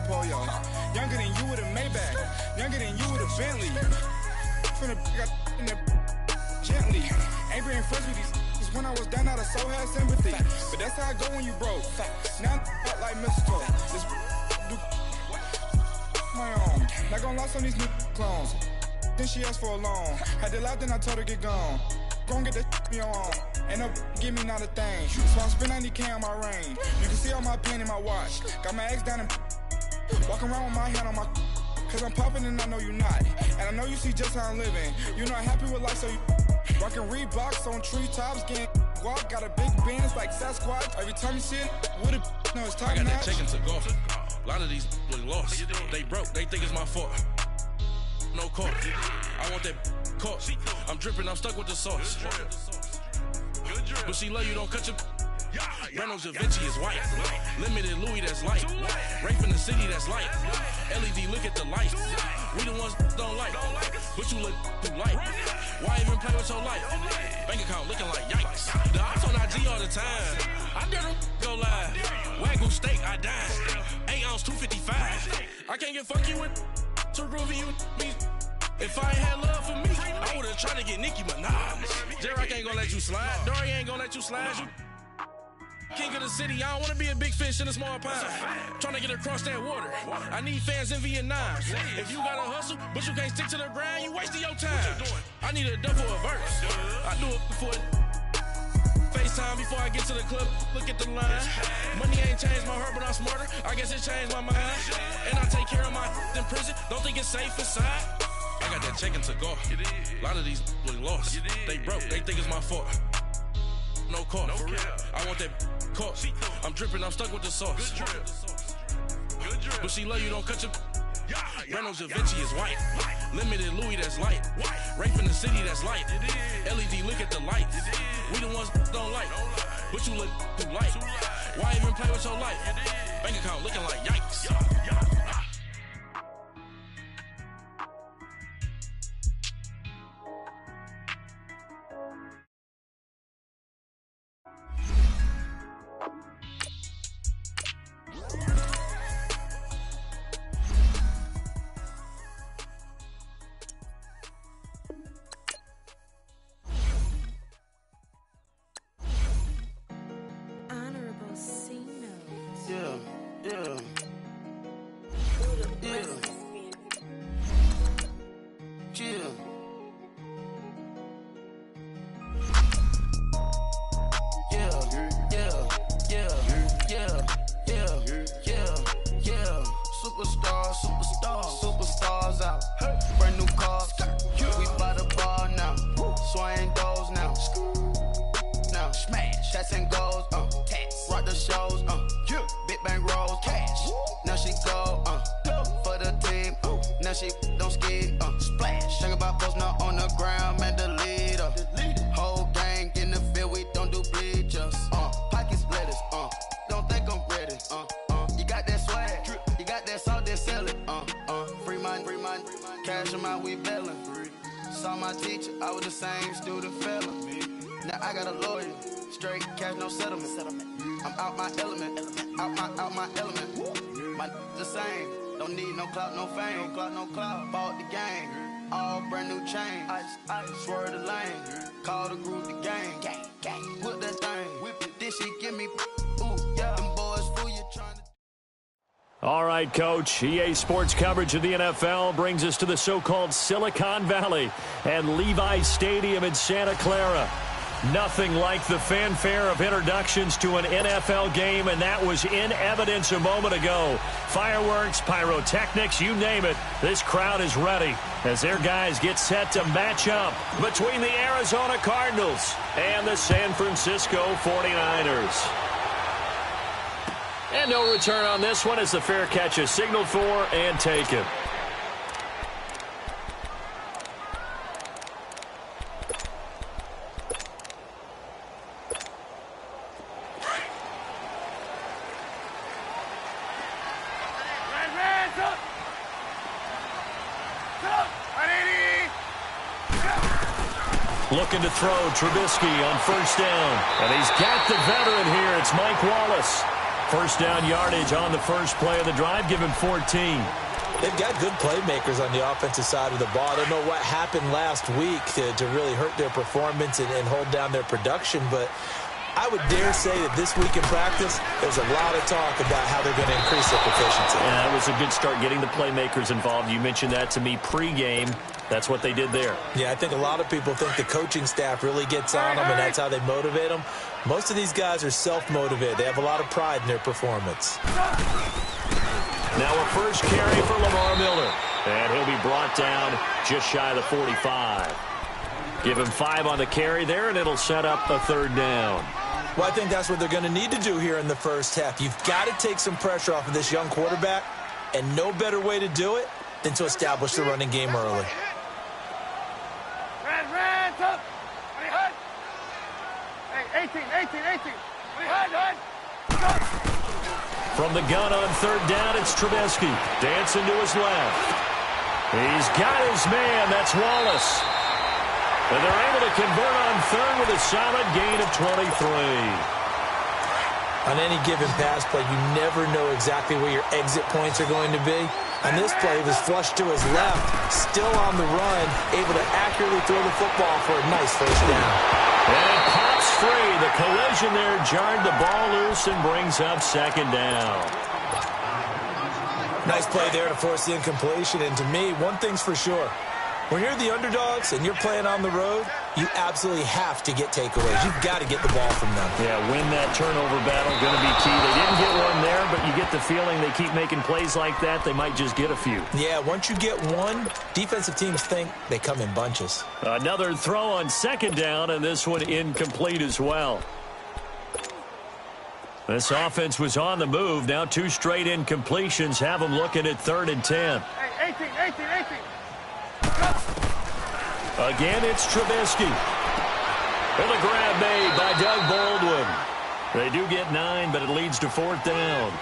pole, yo. Younger than you with a Maybach. Younger than you with a Bentley. From the got in the gently. Ain't been friends with these when I was down out of so had sympathy. But that's how I go when you broke. Now I'm like mistletoe. This do my own. Not gonna lie on these new clones. Then she asked for a loan. Had to laugh, then I told her get gone. Gon' get that me on. Ain't no give me not a thing. So I spend 90K on my range. You can see all my pain in my watch. Got my ex down and walking around with my hand on my. Cause I'm popping and I know you not. And I know you see just how I'm living. You not happy with life, so you rockin' Reeboks on treetops, getting guap. Got a big Benz like Sasquatch. Every time you see it, with it, no, it's top notch. I got that chicken to golf. A lot of these look lost. They broke, they think it's my fault. No court. I want that caught. I'm dripping, I'm stuck with the sauce. But she love you, don't cut your. Reynolds Da Vinci is white. Limited Louis, that's light. Rape in the city, that's light. LED, look at the lights. We the ones don't like. But you look too light. Why even play with your life? Bank account looking like yikes. The ops on IG all the time. I dare them go live. Wagyu steak, I died. 8 ounce, 255. I can't get fuck you with too groovy you me. If I ain't had love for me, I would've tried to get Nicki Minaj. J-Rock ain't gonna let you slide. Dory ain't gonna let you slide. You king of the city, I don't wanna be a big fish in a small pond. Trying to get across that water. I need fans in Vietnam. If you gotta hustle, but you can't stick to the grind, you wasting your time. I need a double a verse. I do it before FaceTime before I get to the club. Look at the line. Money ain't changed my heart, but I'm smarter. I guess it changed my mind. And I take care of my in prison. Don't think it's safe inside. I got that chicken to go. A lot of these look lost. They broke, they think it's my fault. No court. I want that caught. I'm dripping, I'm stuck with the sauce. But she love you, don't cut your. Reynolds Da Vinci is white. Limited Louis, that's light. Rape in the city, that's light. LED, look at the lights. We the ones don't like. But you look too light. Why even play with your life? Bank account looking like yikes. Superstars out. Brand new cars. We by the bar now. Swing doors now. Now smash. Shots and goals. Rock the shows. Big bang rolls. Cash. Now she go. For the team. Now she don't ski. Splash. Think about post now on the ground. Man, the leader. Whole gang in the field. We don't do bleachers. Pockets splitters. Don't think I'm ready. You got that swag. You got that salt, then sell it. Free money. Cash them out, we bailing. Saw my teacher, I was the same student fella. Now I got a lawyer. Straight cash, no settlement. I'm out my element. Out my element. My the same. Don't need no clout, no fame. No clout. Bought the game. All brand new chain. I swerve the lane. Call the group the gang. Whip that thing. Whip it. This shit give me. Ooh, yeah. Them boys fool you trying to. All right, Coach. EA Sports coverage of the NFL brings us to the so-called Silicon Valley and Levi's Stadium in Santa Clara. Nothing like the fanfare of introductions to an NFL game, and that was in evidence a moment ago. Fireworks, pyrotechnics, you name it. This crowd is ready as their guys get set to match up between the Arizona Cardinals and the San Francisco 49ers. And no return on this one as the fair catch is signaled for and taken. Looking to throw Trubisky on first down. And he's got the veteran here. It's Mike Wallace. First down yardage on the first play of the drive, given 14. They've got good playmakers on the offensive side of the ball. I don't know what happened last week to really hurt their performance and hold down their production, but I would dare say that this week in practice, there's a lot of talk about how they're going to increase their proficiency. Yeah, that was a good start getting the playmakers involved. You mentioned that to me pregame. That's what they did there. Yeah, I think a lot of people think the coaching staff really gets on them, and that's how they motivate them. Most of these guys are self-motivated. They have a lot of pride in their performance. Now a first carry for Lamar Miller. And he'll be brought down just shy of the 45. Give him 5 on the carry there, and it'll set up a third down. Well, I think that's what they're going to need to do here in the first half. You've got to take some pressure off of this young quarterback, and no better way to do it than to establish the running game early. Red, up. Hey, 18. From the gun on third down, it's Trubisky. Dancing to his left. He's got his man. That's Wallace. And they're able to convert on third with a solid gain of 23. On any given pass play, you never know exactly where your exit points are going to be. On this play, it was flushed to his left, still on the run, able to accurately throw the football for a nice first down. And it pops free. The collision there jarred the ball loose and brings up second down. Nice play there to force the incompletion. And to me, one thing's for sure. When you're the underdogs and you're playing on the road, you absolutely have to get takeaways. You've got to get the ball from them. Yeah, win that turnover battle, going to be key. They didn't get one there, but you get the feeling they keep making plays like that, they might just get a few. Yeah, once you get one, defensive teams think they come in bunches. Another throw on second down, and this one incomplete as well. This offense was on the move. Now 2 straight incompletions have them looking at 3rd and 10. Hey, 18. Again, it's Trubisky. And the grab made by Doug Baldwin. They do get 9, but it leads to 4th down.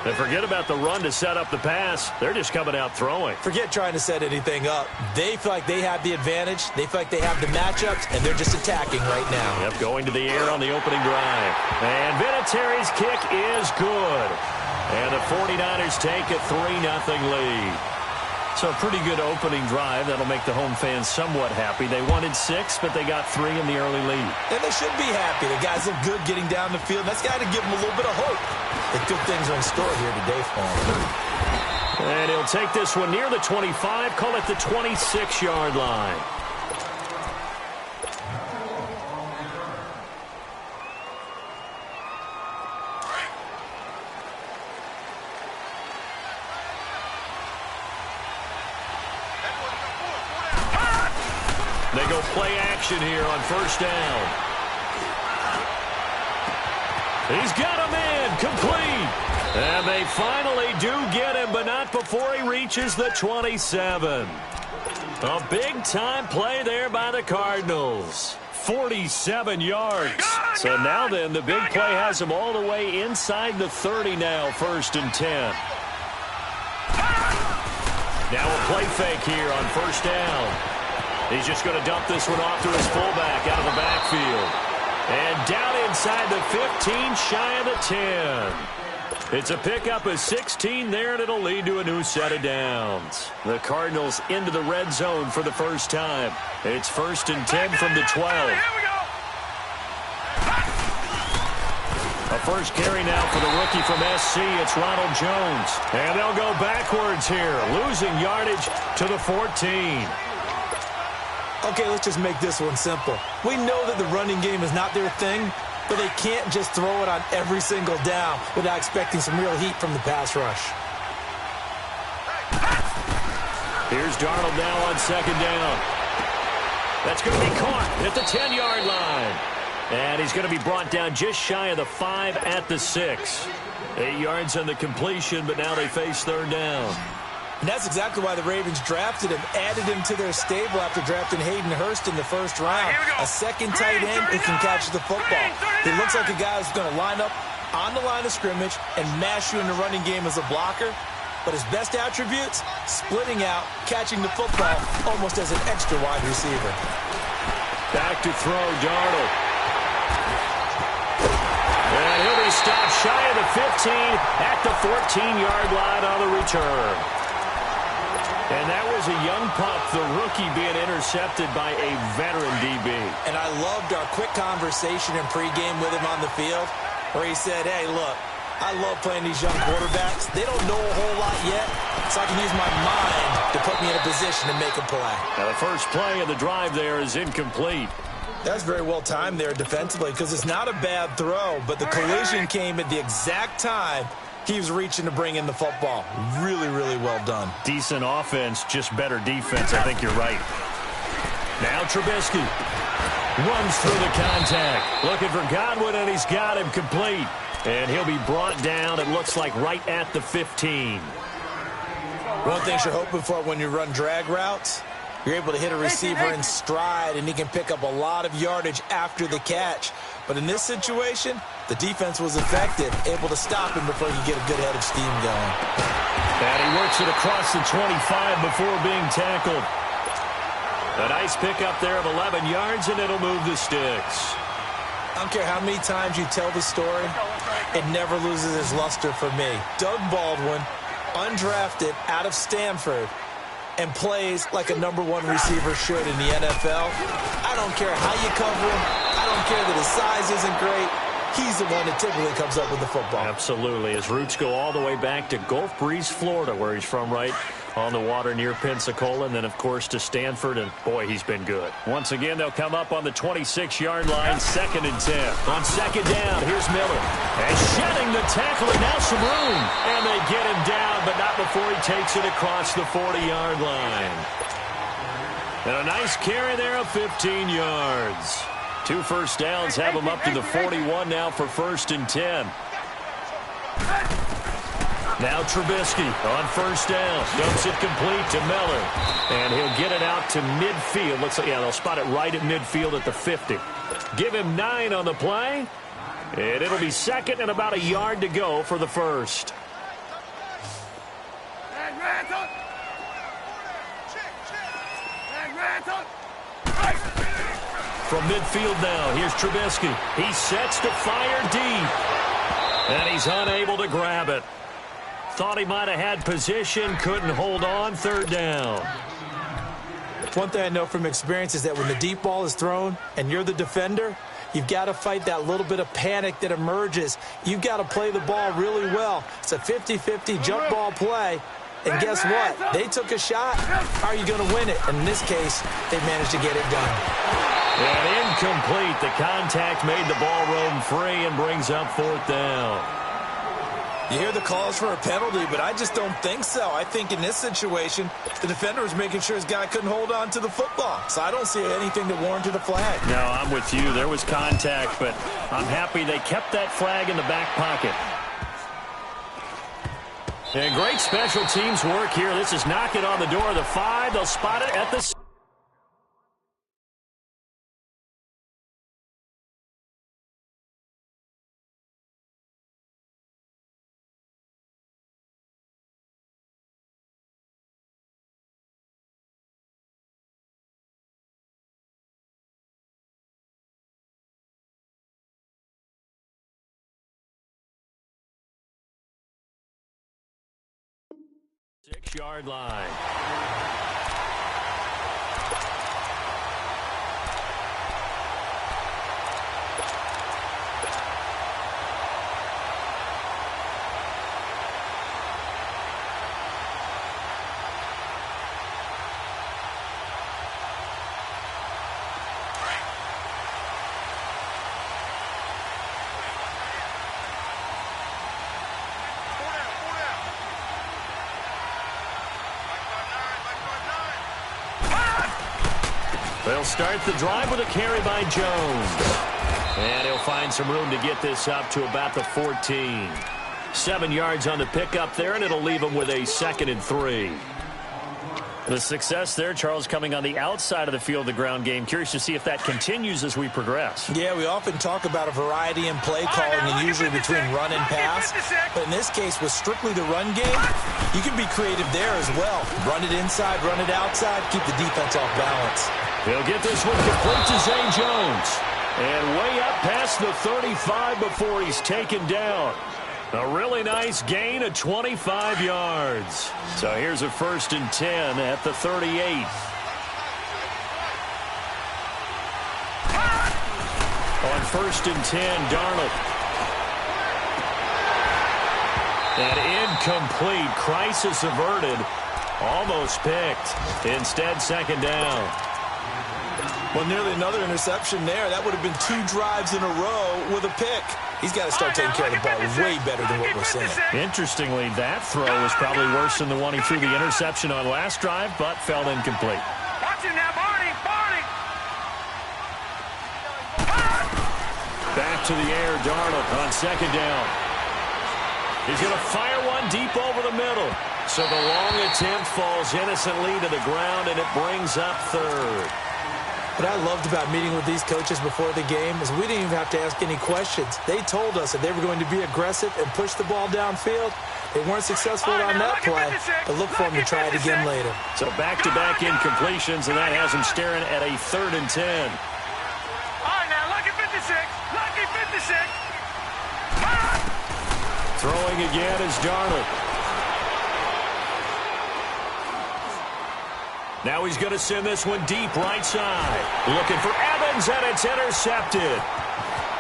And forget about the run to set up the pass. They're just coming out throwing. Forget trying to set anything up. They feel like they have the advantage. They feel like they have the matchups, and they're just attacking right now. Yep, going to the air on the opening drive. And Vinatieri's kick is good. And the 49ers take a 3-0 lead. So a pretty good opening drive. That'll make the home fans somewhat happy. They wanted 6, but they got 3 in the early lead. And they should be happy. The guys look good getting down the field. That's got to give them a little bit of hope that good things are in store here today for them. And he'll take this one near the 25, call it the 26-yard line. They go play action here on first down. He's got him in, complete. And they finally do get him, but not before he reaches the 27. A big-time play there by the Cardinals. 47 yards. So now then, the big play has him all the way inside the 30 now, 1st and 10. Now a play fake here on first down. He's just going to dump this one off to his fullback out of the backfield. And down inside the 15, shy of the 10. It's a pickup of 16 there, and it'll lead to a new set of downs. The Cardinals into the red zone for the first time. It's 1st and 10 from the 12. A first carry now for the rookie from SC. It's Ronald Jones. And they'll go backwards here, losing yardage to the 14. Okay, let's just make this one simple. We know that the running game is not their thing, but they can't just throw it on every single down without expecting some real heat from the pass rush. Here's Darnold now on second down. That's going to be caught at the 10-yard line. And he's going to be brought down just shy of the 5 at the 6. 8 yards on the completion, but now they face third down. And that's exactly why the Ravens drafted him, added him to their stable after drafting Hayden Hurst in the first round. A second tight end who can catch the football. He looks like a guy who's going to line up on the line of scrimmage and mash you in the running game as a blocker. But his best attributes, splitting out, catching the football almost as an extra wide receiver. Back to throw, Darnold. And he'll be stopped shy of the 15 at the 14-yard line on the return. And that was a young pup, the rookie being intercepted by a veteran DB. And I loved our quick conversation in pregame with him on the field where he said, hey, look, I love playing these young quarterbacks. They don't know a whole lot yet, so I can use my mind to put me in a position to make a play. Now the first play of the drive there is incomplete. That's very well timed there defensively because it's not a bad throw, but the collision came at the exact time he was reaching to bring in the football. Really, really well done. Decent offense, just better defense. I think you're right. Now Trubisky runs through the contact. Looking for Godwin, and he's got him complete. And he'll be brought down, it looks like, right at the 15. One thing you're hoping for when you run drag routes, you're able to hit a receiver in stride, and he can pick up a lot of yardage after the catch. But in this situation, the defense was effective, able to stop him before he could get a good head of steam going. And he works it across the 25 before being tackled. A nice pickup there of 11 yards, and it'll move the sticks. I don't care how many times you tell the story, it never loses its luster for me. Doug Baldwin, undrafted out of Stanford, and plays like a #1 receiver should in the NFL. I don't care how you cover him. I don't care that his size isn't great. He's the one that typically comes up with the football. Absolutely. His roots go all the way back to Gulf Breeze, Florida, where he's from, right on the water near Pensacola, and then, of course, to Stanford, and, boy, he's been good. Once again, they'll come up on the 26-yard line, 2nd and 10. On 2nd down, here's Miller. And shedding the tackle, and now some room. And they get him down, but not before he takes it across the 40-yard line. And a nice carry there of 15 yards. 2 first downs have him up to the 41 now for 1st and 10. Now Trubisky on 1st down. Dumps it complete to Miller. And he'll get it out to midfield. Looks like, yeah, they'll spot it right at midfield at the 50. Give him 9 on the play. And it'll be 2nd and about a yard to go for the first. From midfield now, here's Trubisky. He sets to fire deep. And he's unable to grab it. Thought he might have had position, couldn't hold on, 3rd down. One thing I know from experience is that when the deep ball is thrown and you're the defender, you've got to fight that little bit of panic that emerges. You've got to play the ball really well. It's a 50-50 jump ball play. And guess what? They took a shot. How are you going to win it? And in this case, they managed to get it done. And incomplete. The contact made the ball roam free and brings up 4th down. You hear the calls for a penalty, but I just don't think so. I think in this situation, the defender was making sure his guy couldn't hold on to the football. So I don't see anything that warranted a flag. No, I'm with you. There was contact, but I'm happy they kept that flag in the back pocket. And great special teams work here. This is knocking on the door of the 5. They'll spot it at the 6. Six-yard line. They'll start the drive with a carry by Jones. And he'll find some room to get this up to about the 14. 7 yards on the pickup there, and it'll leave him with a 2nd and 3. The success there, Charles, coming on the outside of the field, the ground game. Curious to see if that continues as we progress. Yeah, we often talk about a variety in play calling and usually between run and pass. But in this case, with strictly the run game, you can be creative there as well. Run it inside, run it outside, keep the defense off balance. He'll get this one complete to Zay Jones. And way up past the 35 before he's taken down. A really nice gain of 25 yards. So here's a 1st and 10 at the 38. On 1st and 10, Darnold. And incomplete. Crisis averted. Almost picked. Instead, 2nd down. Well, nearly another interception there. That would have been 2 drives in a row with a pick. He's got to start taking care of the ball way better than what we're seeing. Interestingly, that throw was probably worse than the one he threw the interception on last drive, but fell incomplete. Watch him now, Barney! Barney! Back to the air, Darnold on 2nd down. He's going to fire one deep over the middle. So the long attempt falls innocently to the ground, and it brings up 3rd. What I loved about meeting with these coaches before the game is we didn't even have to ask any questions. They told us that they were going to be aggressive and push the ball downfield. They weren't successful on that play, but look for them to try it again later. So back-to-back incompletions, and that has him staring at a 3rd and 10. All right, now, lucky 56. Lucky 56. Throwing again is Darnold. Now he's going to send this one deep right side. Looking for Evans, and it's intercepted.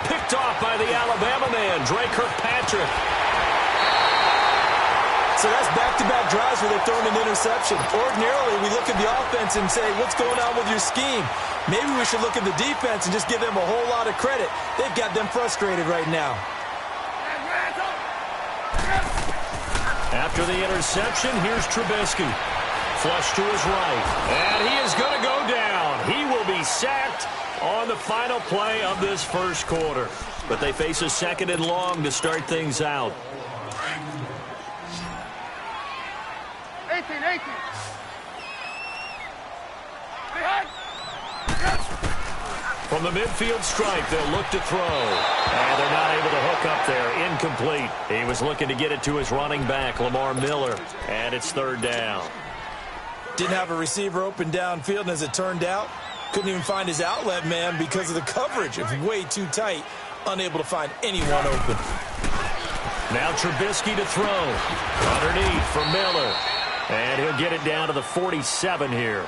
Picked off by the Alabama man, Dre Kirkpatrick. So that's back-to-back drives where they're throwing an interception. Ordinarily, we look at the offense and say, what's going on with your scheme? Maybe we should look at the defense and just give them a whole lot of credit. They've got them frustrated right now. After the interception, here's Trubisky. Flush to his right. And he is going to go down. He will be sacked on the final play of this 1st quarter. But they face a 2nd and long to start things out. 18. From the midfield stripe, they'll look to throw. And they're not able to hook up there. Incomplete. He was looking to get it to his running back, Lamar Miller. And it's 3rd down. Didn't have a receiver open downfield, and as it turned out, couldn't even find his outlet man because of the coverage. It was way too tight, unable to find anyone open. Now Trubisky to throw. Underneath for Miller. And he'll get it down to the 47 here.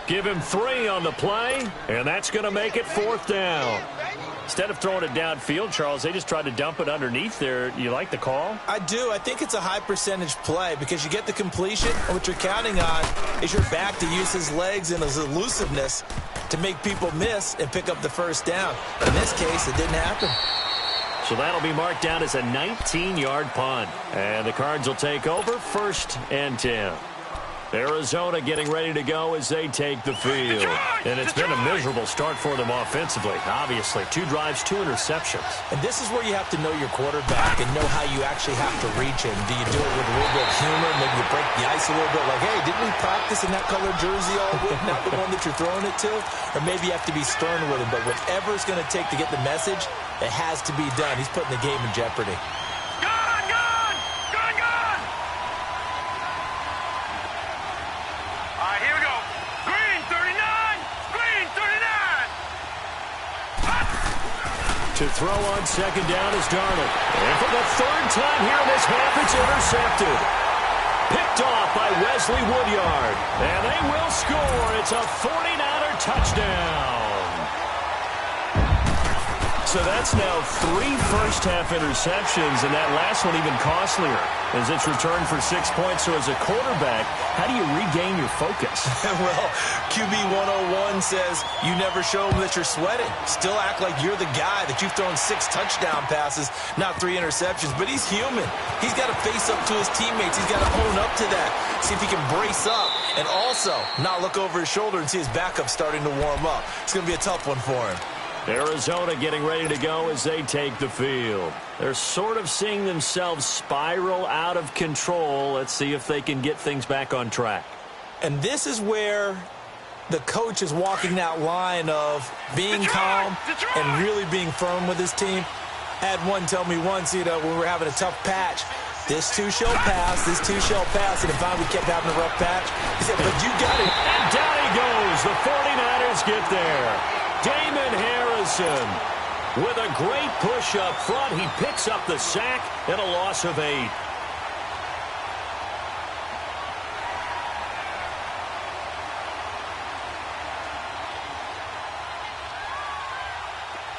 Give him 3 on the play, and that's going to make it 4th down. Instead of throwing it downfield, Charles, they just tried to dump it underneath there. You like the call? I do. I think it's a high-percentage play because you get the completion, and what you're counting on is your back to use his legs and his elusiveness to make people miss and pick up the 1st down. In this case, it didn't happen. So that'll be marked down as a 19-yard punt. And the Cards will take over 1st and 10. Arizona getting ready to go as they take the field. And it's been a miserable start for them offensively, obviously. 2 drives, 2 interceptions. And this is where you have to know your quarterback and know how you actually have to reach him. Do you do it with a little bit of humor? Maybe you break the ice a little bit like, hey, didn't we practice in that colored jersey all week? Not the one that you're throwing it to? Or maybe you have to be stern with him. But whatever it's going to take to get the message, it has to be done. He's putting the game in jeopardy. To throw on 2nd down is Darnold. And for the 3rd time here in this half, it's intercepted. Picked off by Wesley Woodyard. And they will score. It's a 49er touchdown. So that's now 3 first-half interceptions, and that last one even costlier as it's returned for 6 points. So as a quarterback, how do you regain your focus? Well, QB 101 says you never show them that you're sweating. Still act like you're the guy, that you've thrown 6 touchdown passes, not 3 interceptions. But he's human. He's got to face up to his teammates. He's got to own up to that, see if he can brace up, and also not look over his shoulder and see his backup starting to warm up. It's going to be a tough one for him. Arizona getting ready to go as they take the field. They're sort of seeing themselves spiral out of control. Let's see if they can get things back on track. And this is where the coach is walking that line of being calm and really being firm with his team. I had one tell me once, when we were having a tough patch, this too shall pass, this too shall pass. And if we kept having a rough patch, he said, but you got it. And down he goes. The 49ers get there. Damon Harrison with a great push up front. He picks up the sack and a loss of 8.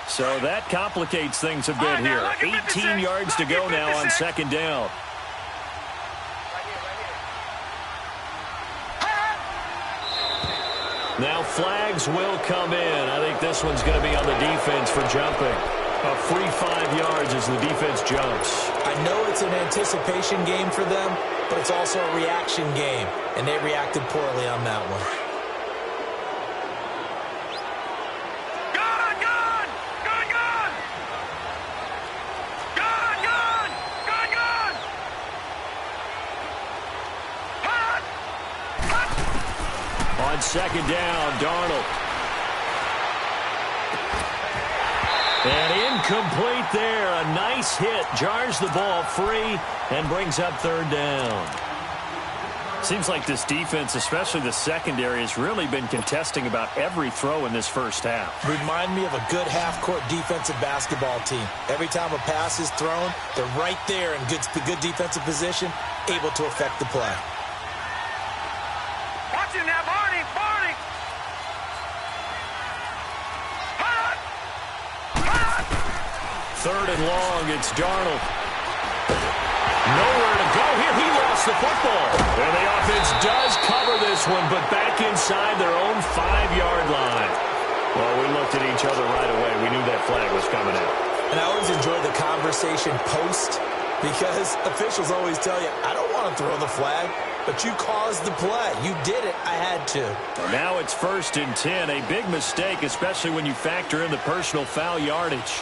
So that complicates things a bit here. 18 yards to go now on second down. Now flags will come in. I think this one's going to be on the defense for jumping. A free 5 yards as the defense jumps. I know it's an anticipation game for them, but it's also a reaction game, and they reacted poorly on that one. On second down, Darnold. And incomplete there. A nice hit. Jars the ball free and brings up third down. Seems like this defense, especially the secondary, has really been contesting about every throw in this first half. Remind me of a good half-court defensive basketball team. Every time a pass is thrown, they're right there in good defensive position, able to affect the play. Watch him now, Barney! Third and long, it's Darnold. Nowhere to go here. He lost the football. And the offense does cover this one, but back inside their own 5-yard line. Well, we looked at each other right away. We knew that flag was coming out. And I always enjoy the conversation post, because officials always tell you, I don't want to throw the flag, but you caused the play. You did it. I had to. Now it's 1st and 10. A big mistake, especially when you factor in the personal foul yardage.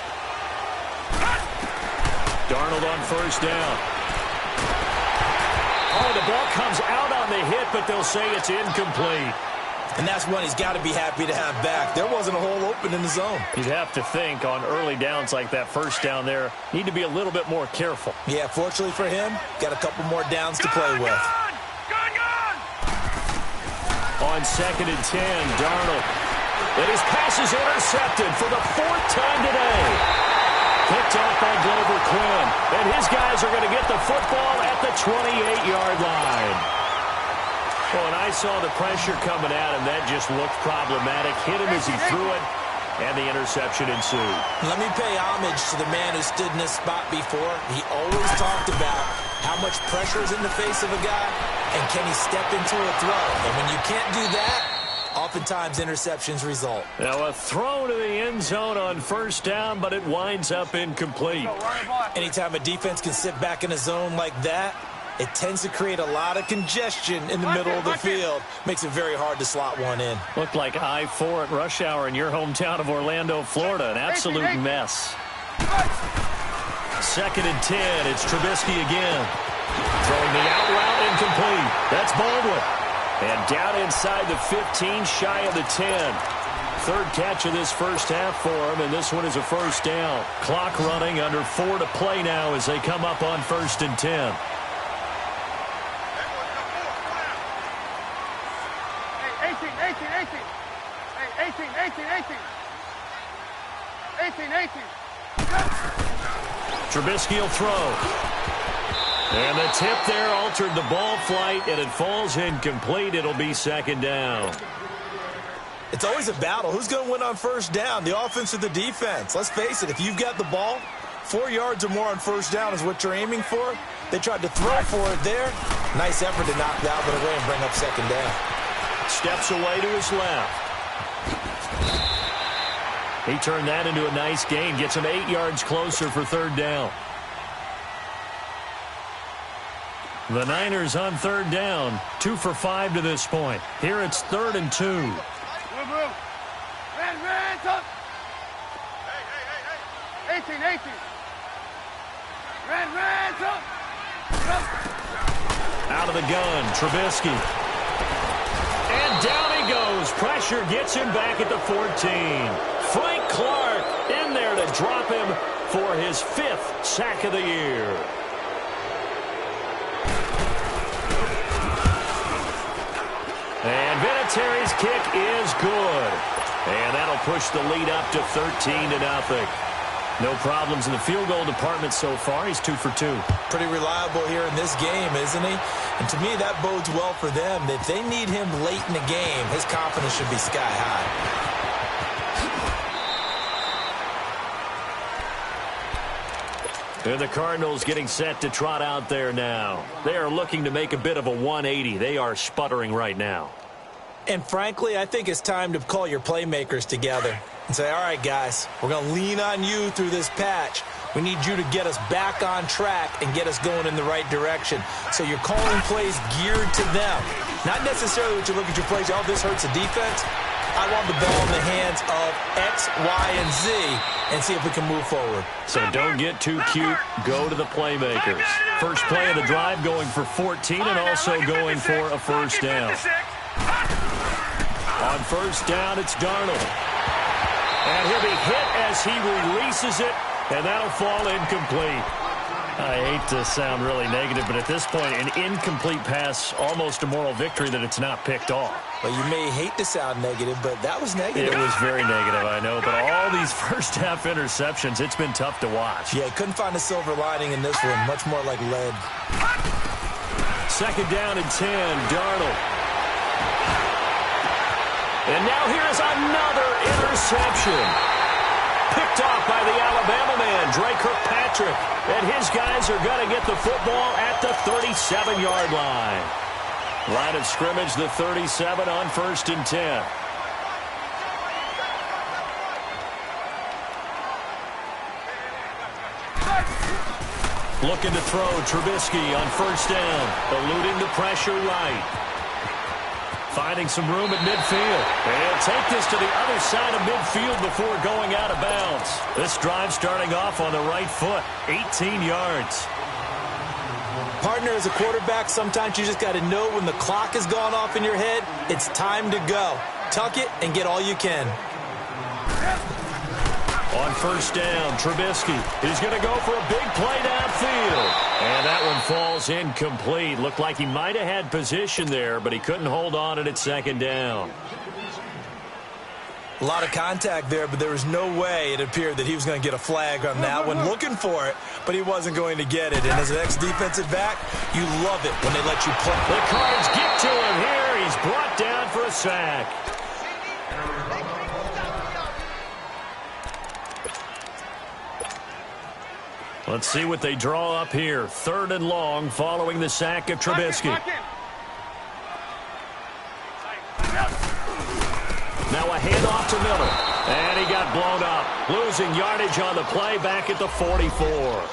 Darnold on first down. Oh, the ball comes out on the hit, but they'll say it's incomplete. And that's one he's got to be happy to have back. There wasn't a hole open in the zone. You'd have to think on early downs like that first down there, need to be a little bit more careful. Yeah, fortunately for him, got a couple more downs to play with. On 2nd and 10, Darnold. And his pass is intercepted for the 4th time today. Picked off by Glover Quinn. And his guys are going to get the football at the 28-yard line. Well, and I saw the pressure coming at him. That just looked problematic. Hit him as he threw it, and the interception ensued. Let me pay homage to the man who stood in this spot before. He always talked about how much pressure is in the face of a guy, and can he step into a throw. And when you can't do that, oftentimes interceptions result. Now a throw to the end zone on first down, but it winds up incomplete. Anytime a defense can sit back in a zone like that, it tends to create a lot of congestion in the middle of the field. Makes it very hard to slot one in. Looked like I-4 at rush hour in your hometown of Orlando, Florida. An absolute mess. 2nd and 10. It's Trubisky again. Throwing the out route incomplete. That's Baldwin. And down inside the 15, shy of the 10. Third catch of this first half for him, and this one is a first down. Clock running, under 4 to play now as they come up on 1st and 10. Trubisky will throw. And the tip there altered the ball flight, and it falls incomplete. It'll be 2nd down. It's always a battle. Who's going to win on first down, the offense or the defense? Let's face it, if you've got the ball, 4 yards or more on first down is what you're aiming for. They tried to throw for it there. Nice effort to knock that one away and bring up 2nd down. Steps away to his left. He turned that into a nice gain. Gets him 8 yards closer for 3rd down. The Niners on 3rd down. 2 for 5 to this point. Here it's 3rd and 2. Ransom! 18. Ransom! Out of the gun, Trubisky. And down he goes. Pressure gets him back at the 14. Frank Clark in there to drop him for his 5th sack of the year. And Vinatieri's kick is good. And that'll push the lead up to 13-0. No problems in the field goal department so far. He's 2 for 2. Pretty reliable here in this game, isn't he? And to me, that bodes well for them. If they need him late in the game, his confidence should be sky high. And the Cardinals getting set to trot out there now. They are looking to make a bit of a 180. They are sputtering right now. And frankly, I think it's time to call your playmakers together and say, all right, guys, we're going to lean on you through this patch. We need you to get us back on track and get us going in the right direction. So you're calling plays geared to them. Not necessarily that you look at your plays, oh, this hurts the defense. I want the ball in the hands of X, Y, and Z and see if we can move forward. So don't get too cute. Go to the playmakers. First play of the drive going for 14 and also going for a first down. On first down, it's Darnold. And he'll be hit as he releases it, and that'll fall incomplete. I hate to sound really negative, but at this point, an incomplete pass, almost a moral victory that it's not picked off. Well, you may hate to sound negative, but that was negative. It was very negative, I know. But all these first-half interceptions, it's been tough to watch. Yeah, couldn't find a silver lining in this one. Much more like lead. Second down and 10, Darnold. And now here's another interception. Picked off by the Alabama man, Dre Kirkpatrick. And his guys are going to get the football at the 37-yard line. Line of scrimmage, the 37 on first and 10. Looking to throw, Trubisky on first down. Eluding the pressure right. Finding some room at midfield. They'll take this to the other side of midfield before going out of bounds. This drive starting off on the right foot. 18 yards. Partner, as a quarterback, sometimes you just got to know when the clock has gone off in your head, it's time to go. Tuck it and get all you can. On first down, Trubisky is going to go for a big play downfield. And that one falls incomplete. Looked like he might have had position there, but he couldn't hold on at second down. A lot of contact there, but there was no way it appeared that he was going to get a flag on that one. Looking for it, but he wasn't going to get it. And as an ex-defensive back, you love it when they let you play. The Cards get to him here. He's brought down for a sack. Let's see what they draw up here. Third and long following the sack of Trubisky. Now a handoff to Miller. And he got blown up. Losing yardage on the play back at the 44.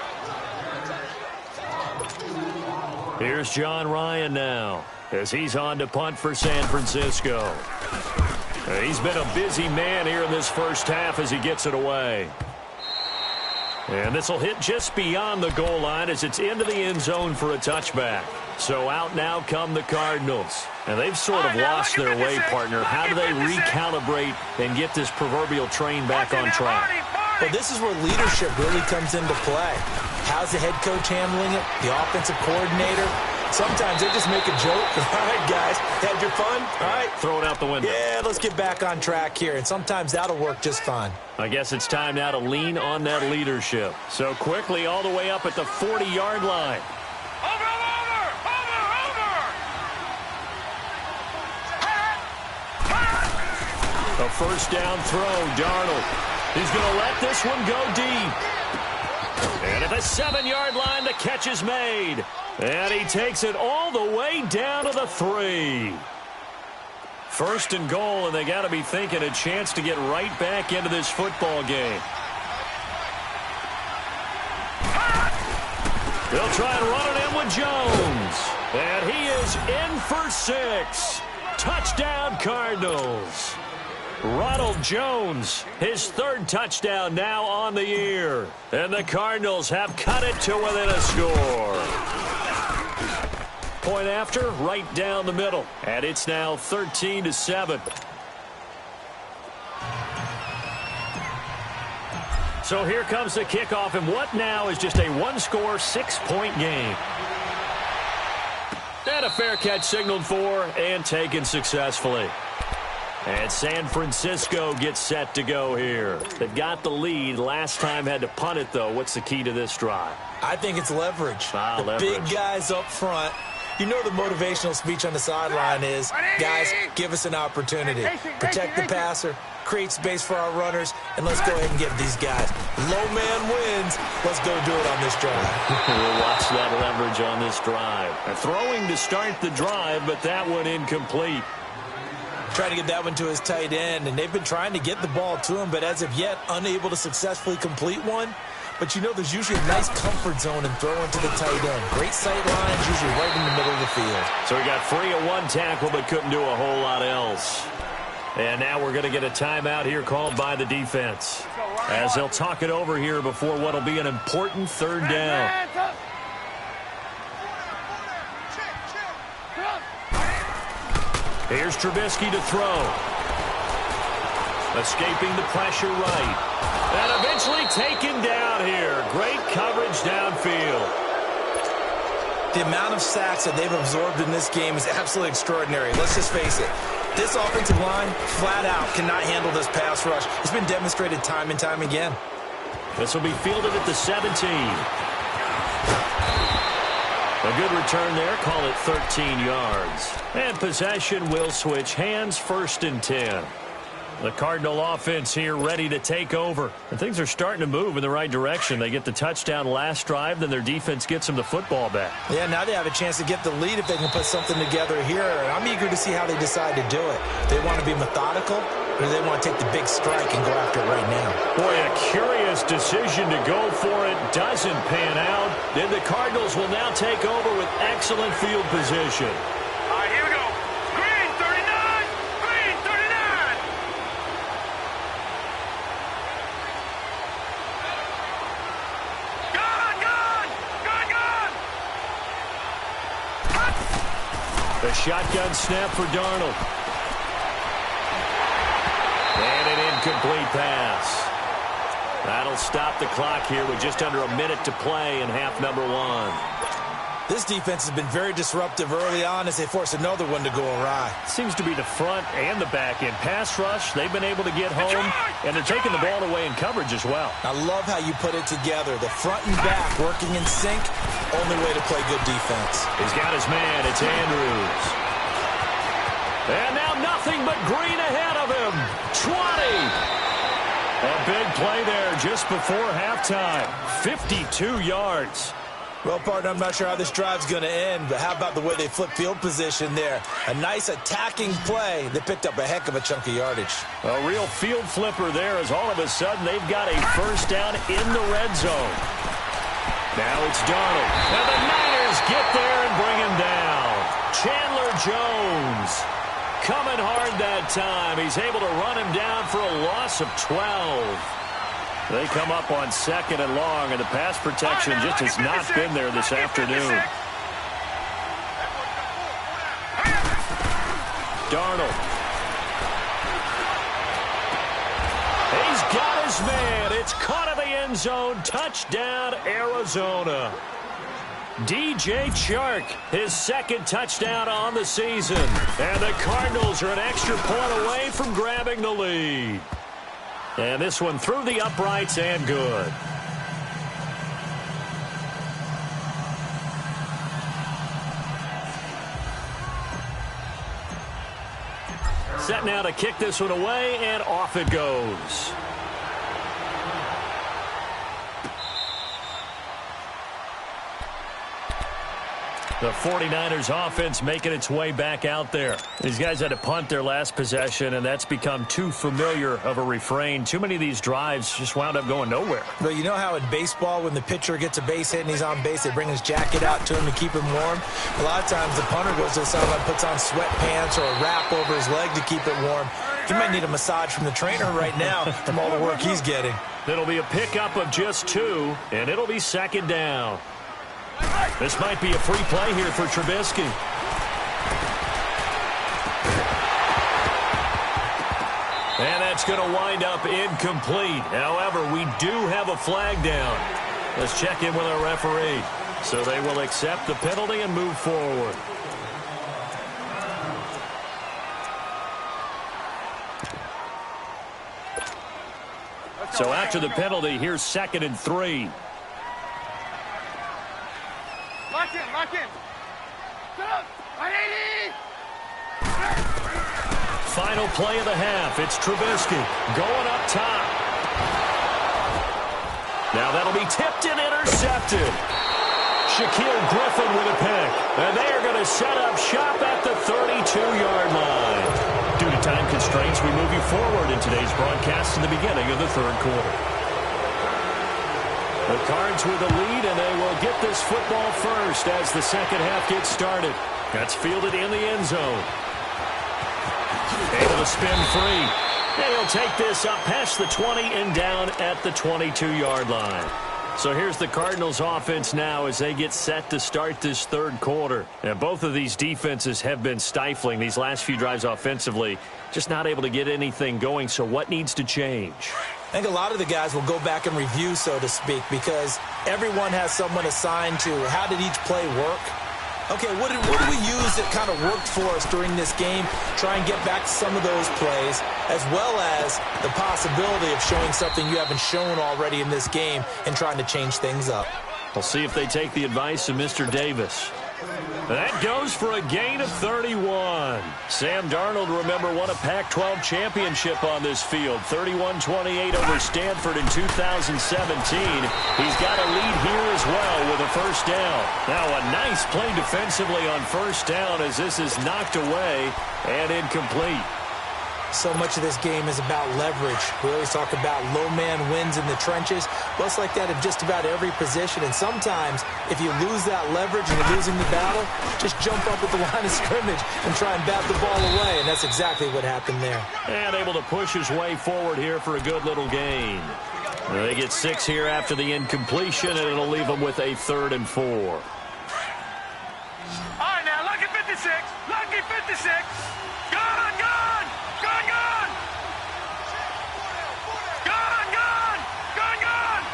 Here's John Ryan now as he's on to punt for San Francisco. He's been a busy man here in this first half as he gets it away. And this will hit just beyond the goal line as it's into the end zone for a touchback. So out now come the Cardinals. And they've sort of lost their way, partner. How do they recalibrate and get this proverbial train back on track? Well, this is where leadership really comes into play. How's the head coach handling it? The offensive coordinator? Sometimes they just make a joke. All right, guys, had your fun? All right. Throw it out the window. Yeah, let's get back on track here. And sometimes that'll work just fine. I guess it's time now to lean on that leadership. So quickly all the way up at the 40-yard line. A first down throw, Darnold. He's going to let this one go deep. And at the 7-yard line, the catch is made. And he takes it all the way down to the 3. First and goal, and they got to be thinking a chance to get right back into this football game. They'll try and run it in with Jones. And he is in for 6. Touchdown, Cardinals. Ronald Jones, his third touchdown now on the year. And the Cardinals have cut it to within a score. Point after, right down the middle. And it's now 13-7. So here comes the kickoff, and what now is just a one-score, 6-point game. And a fair catch signaled for and taken successfully. And San Francisco gets set to go here. They've got the lead. Last time had to punt it, though. What's the key to this drive? I think it's leverage. Leverage. Big guys up front. You know the motivational speech on the sideline is, guys, give us an opportunity. Protect the passer, create space for our runners, and let's go ahead and get these guys. Low man wins. Let's go do it on this drive. We'll watch that leverage on this drive. Throwing to start the drive, but that one incomplete. Trying to get that one to his tight end, and they've been trying to get the ball to him, but as of yet, unable to successfully complete one. But you know there's usually a nice comfort zone in throwing to the tight end. Great sight lines, usually right in the middle of the field. So he got free of one tackle, but couldn't do a whole lot else. And now we're going to get a timeout here called by the defense, as they'll talk it over here before what will be an important third down. Here's Trubisky to throw. Escaping the pressure right. And eventually taken down here. Great coverage downfield. The amount of sacks that they've absorbed in this game is absolutely extraordinary. Let's just face it. This offensive line, flat out, cannot handle this pass rush. It's been demonstrated time and time again. This will be fielded at the 17. A good return there. Call it 13 yards. And possession will switch hands, 1st and 10. The Cardinal offense here ready to take over. And things are starting to move in the right direction. They get the touchdown last drive, then their defense gets them the football back. Yeah, now they have a chance to get the lead if they can put something together here. And I'm eager to see how they decide to do it. They want to be methodical, or do they want to take the big strike and go after it right now? Boy, a curious decision to go for it. Doesn't pan out. Then the Cardinals will now take over with excellent field position. All right, here we go. Green 39. Green 39. Gone. The shotgun snap for Darnold. And an incomplete pass. That'll stop the clock here with just under a minute to play in half number 1. This defense has been very disruptive early on as they force another one to go awry. Seems to be the front and the back end. Pass rush, they've been able to get home, and they're taking the ball away in coverage as well. I love how you put it together. The front and back working in sync, only way to play good defense. He's got his man. It's Andrews. And now nothing but green ahead of him. 20. A big play there just before halftime. 52 yards. Well, partner, I'm not sure how this drive's going to end, but how about the way they flip field position there? A nice attacking play. They picked up a heck of a chunk of yardage. A real field flipper there as all of a sudden they've got a first down in the red zone. Now it's Darnold. And the Niners get there and bring him down. Chandler Jones coming hard that time. He's able to run him down for a loss of 12. They come up on 2nd and long, and the pass protection just has not been there this afternoon. Darnold. He's got his man. It's caught in the end zone. Touchdown, Arizona. DJ Chark, his 2nd touchdown on the season. And the Cardinals are an extra point away from grabbing the lead. And this one through the uprights and good. Set now to kick this one away, and off it goes. The 49ers offense making its way back out there. These guys had to punt their last possession, and that's become too familiar of a refrain. Too many of these drives just wound up going nowhere. But you know how in baseball, when the pitcher gets a base hit and he's on base, they bring his jacket out to him to keep him warm? A lot of times the punter goes to the sideline, puts on sweatpants or a wrap over his leg to keep it warm. He might need a massage from the trainer right now from all the work he's getting. It'll be a pickup of just 2, and it'll be 2nd down. This might be a free play here for Trubisky. And that's going to wind up incomplete. However, we do have a flag down. Let's check in with our referee. So they will accept the penalty and move forward. So after the penalty, here's 2nd and 3. Lock in, lock in. Get up, 180. Final play of the half. It's Trubisky going up top. Now that'll be tipped and intercepted. Shaquille Griffin with a pick. And they are going to set up shop at the 32-yard line. Due to time constraints, we move you forward in today's broadcast to the beginning of the 3rd quarter. The Cards with the lead, and they will get this football first as the 2nd half gets started. That's fielded in the end zone. Able to spin free. And he'll take this up past the 20 and down at the 22-yard line. So here's the Cardinals offense now as they get set to start this 3rd quarter. And both of these defenses have been stifling these last few drives offensively. Just not able to get anything going. So what needs to change? I think a lot of the guys will go back and review, so to speak, because everyone has someone assigned to how did each play work. Okay, what did we use that kind of worked for us during this game? Try and get back to some of those plays, as well as the possibility of showing something you haven't shown already in this game and trying to change things up. We'll see if they take the advice of Mr. Davis. That goes for a gain of 31. Sam Darnold, remember, won a Pac-12 championship on this field. 31-28 over Stanford in 2017. He's got a lead here as well with a first down. Now a nice play defensively on first down as this is knocked away and incomplete. So much of this game is about leverage. We always talk about low man wins in the trenches. Well, it's like that in just about every position. And sometimes, if you lose that leverage and you're losing the battle, just jump up at the line of scrimmage and try and bat the ball away. And that's exactly what happened there. And able to push his way forward here for a good little gain. They get 6 here after the incompletion, and it'll leave them with a 3rd and 4. All right, now, lucky 56. Lucky 56. Gone, gone. Gone, gone. Gone, gone. Gone, gone.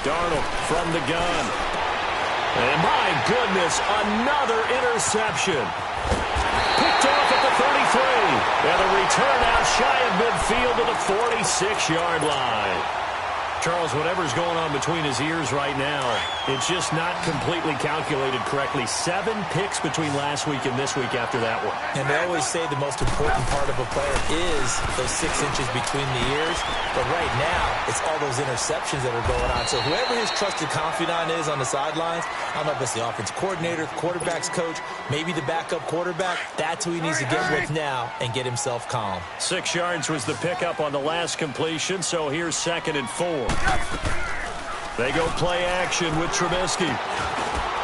Darnold from the gun. And my goodness, another interception. Picked off at the 33. And a return out shy of midfield to the 46-yard line. Charles, whatever's going on between his ears right now, it's just not completely calculated correctly. 7 picks between last week and this week after that one. And they always say the most important part of a player is those 6 inches between the ears. But right now, it's all those interceptions that are going on. So whoever his trusted confidant is on the sidelines, I don't know if it's the offensive coordinator, the quarterback's coach, maybe the backup quarterback, that's who he needs to get with now and get himself calm. 6 yards was the pickup on the last completion, so here's 2nd and 4. They go play action with Trubisky.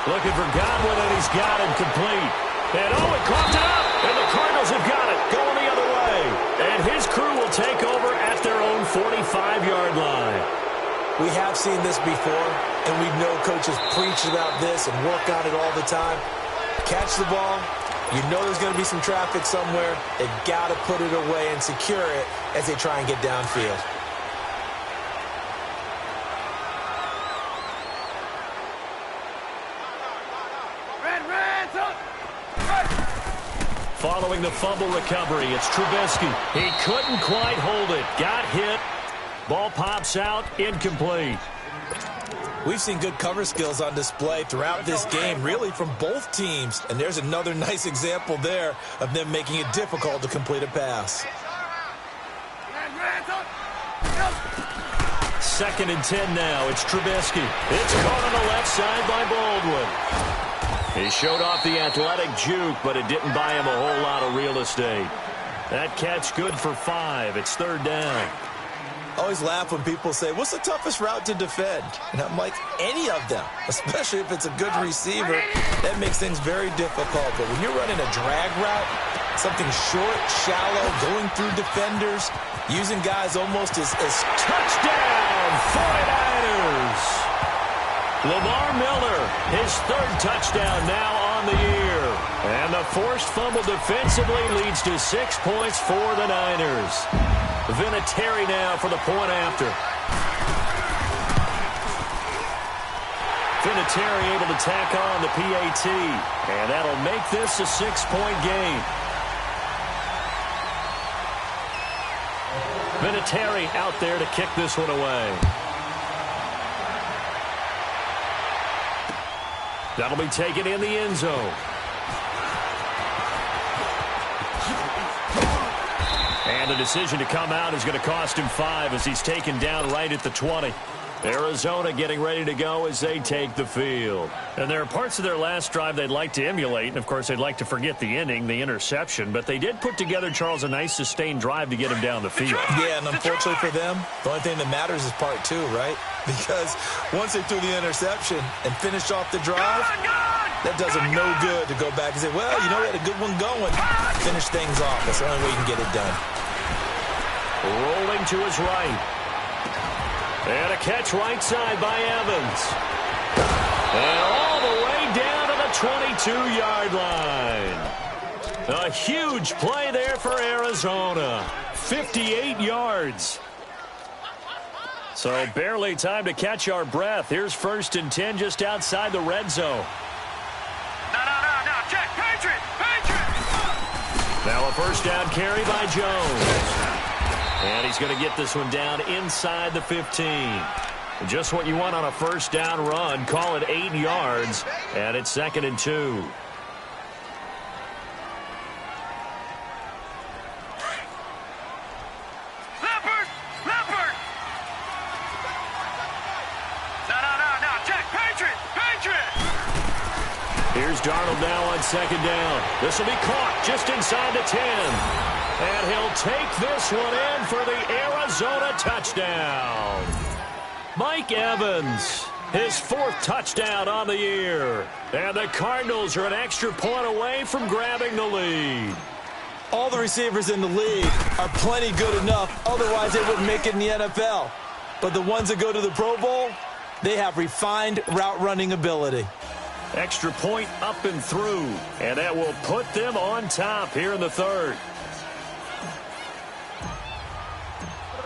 Looking for Godwin, and he's got him complete. And it coughed it up, and the Cardinals have got it, going the other way. And his crew will take over at their own 45-yard line. We have seen this before, and we know coaches preach about this and work on it all the time. Catch the ball. You know there's going to be some traffic somewhere. They've got to put it away and secure it as they try and get downfield. Following the fumble recovery, it's Trubisky. He couldn't quite hold it. Got hit. Ball pops out. Incomplete. We've seen good cover skills on display throughout this game, really from both teams. And there's another nice example there of them making it difficult to complete a pass. 2nd and 10 now. It's Trubisky. It's caught on the left side by Baldwin. He showed off the athletic juke, but it didn't buy him a whole lot of real estate. That catch good for 5. It's 3rd down. I always laugh when people say, what's the toughest route to defend? And I'm like, any of them, especially if it's a good receiver. That makes things very difficult. But when you're running a drag route, something short, shallow, going through defenders, using guys almost as touchdown, 49ers. Lamar Miller, his 3rd touchdown now on the year. And the forced fumble defensively leads to 6 points for the Niners. Vinatieri now for the point after. Vinatieri able to tack on the PAT. And that'll make this a 6-point game. Vinatieri out there to kick this one away. That'll be taken in the end zone. And the decision to come out is going to cost him 5 as he's taken down right at the 20. Arizona getting ready to go as they take the field. And there are parts of their last drive they'd like to emulate. And, of course, they'd like to forget the inning, the interception. But they did put together, Charles, a nice sustained drive to get him down the field. Yeah, and unfortunately for them, the only thing that matters is part 2, right? Because once they threw the interception and finished off the drive, that does them no good to go back and say, well, you know, we had a good one going. Finish things off. That's the only way you can get it done. Rolling to his right. And a catch right side by Evans. And all the way down to the 22-yard line. A huge play there for Arizona. 58 yards. So barely time to catch our breath. Here's 1st and 10 just outside the red zone. No. Check. Patriot. Now a first down carry by Jones. And he's going to get this one down inside the 15. Just what you want on a first down run. Call it 8 yards. And it's 2nd and 2. Leopard. No. Check. Patriot. Here's Darnold now on 2nd down. This will be caught just inside the 10. And he'll take this one in for the Arizona touchdown. Mike Evans, his 4th touchdown on the year. And the Cardinals are an extra point away from grabbing the lead. All the receivers in the league are plenty good enough. Otherwise, they wouldn't make it in the NFL. But the ones that go to the Pro Bowl, they have refined route running ability. Extra point up and through. And that will put them on top here in the 3rd.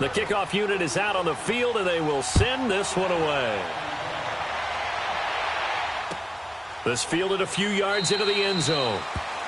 The kickoff unit is out on the field, and they will send this one away. This fielded a few yards into the end zone.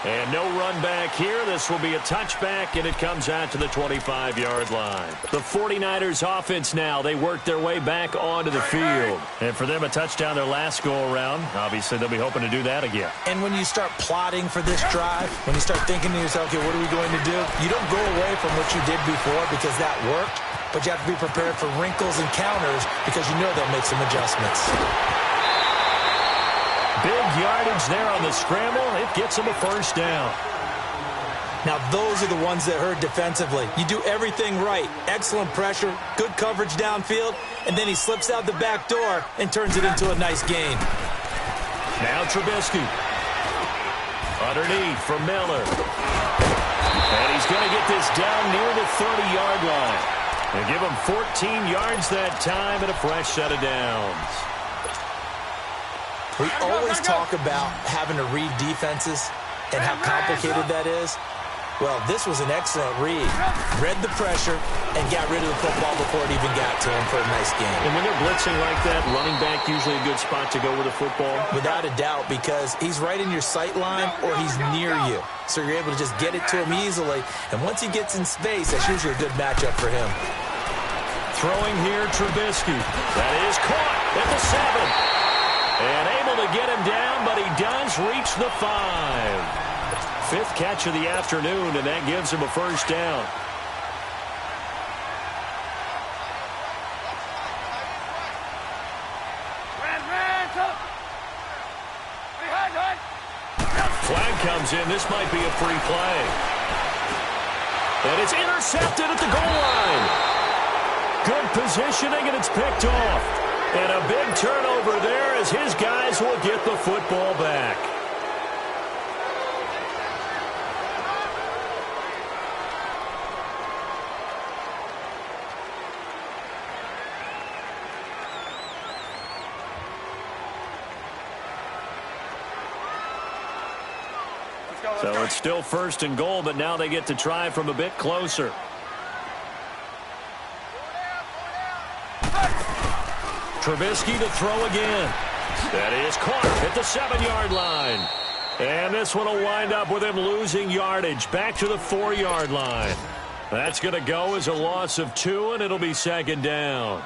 And no run back here. This will be a touchback, and it comes out to the 25-yard line. The 49ers offense now, they work their way back onto the field. And for them, a touchdown their last go-around. Obviously, they'll be hoping to do that again. And when you start plotting for this drive, when you start thinking to yourself, okay, what are we going to do? You don't go away from what you did before because that worked, but you have to be prepared for wrinkles and counters because you know they'll make some adjustments. Big yardage there on the scramble. It gets them a first down. Now, those are the ones that hurt defensively. You do everything right. Excellent pressure, good coverage downfield, and then he slips out the back door and turns it into a nice gain. Now Trubisky. Underneath for Miller. And he's going to get this down near the 30-yard line. And give him 14 yards that time and a fresh set of downs. We always talk about having to read defenses and how complicated that is. Well, this was an excellent read. Read the pressure and got rid of the football before it even got to him for a nice game. And when they're blitzing like that, running back usually a good spot to go with the football? Without a doubt, because he's right in your sight line or he's near you. So you're able to just get it to him easily. And once he gets in space, that's usually a good matchup for him. Throwing here, Trubisky. That is caught at the 7. And able to get him down, but he does reach the 5. 5th catch of the afternoon, and that gives him a first down. Flag comes in. This might be a free play. And it's intercepted at the goal line. Good positioning, and it's picked off. And a big turnover there as his guys will get the football back. So it's still 1st and goal, but now they get to try from a bit closer. Trubisky to throw again. That is caught at the 7-yard line. And this one will wind up with him losing yardage back to the 4-yard line. That's going to go as a loss of 2, and it'll be second down.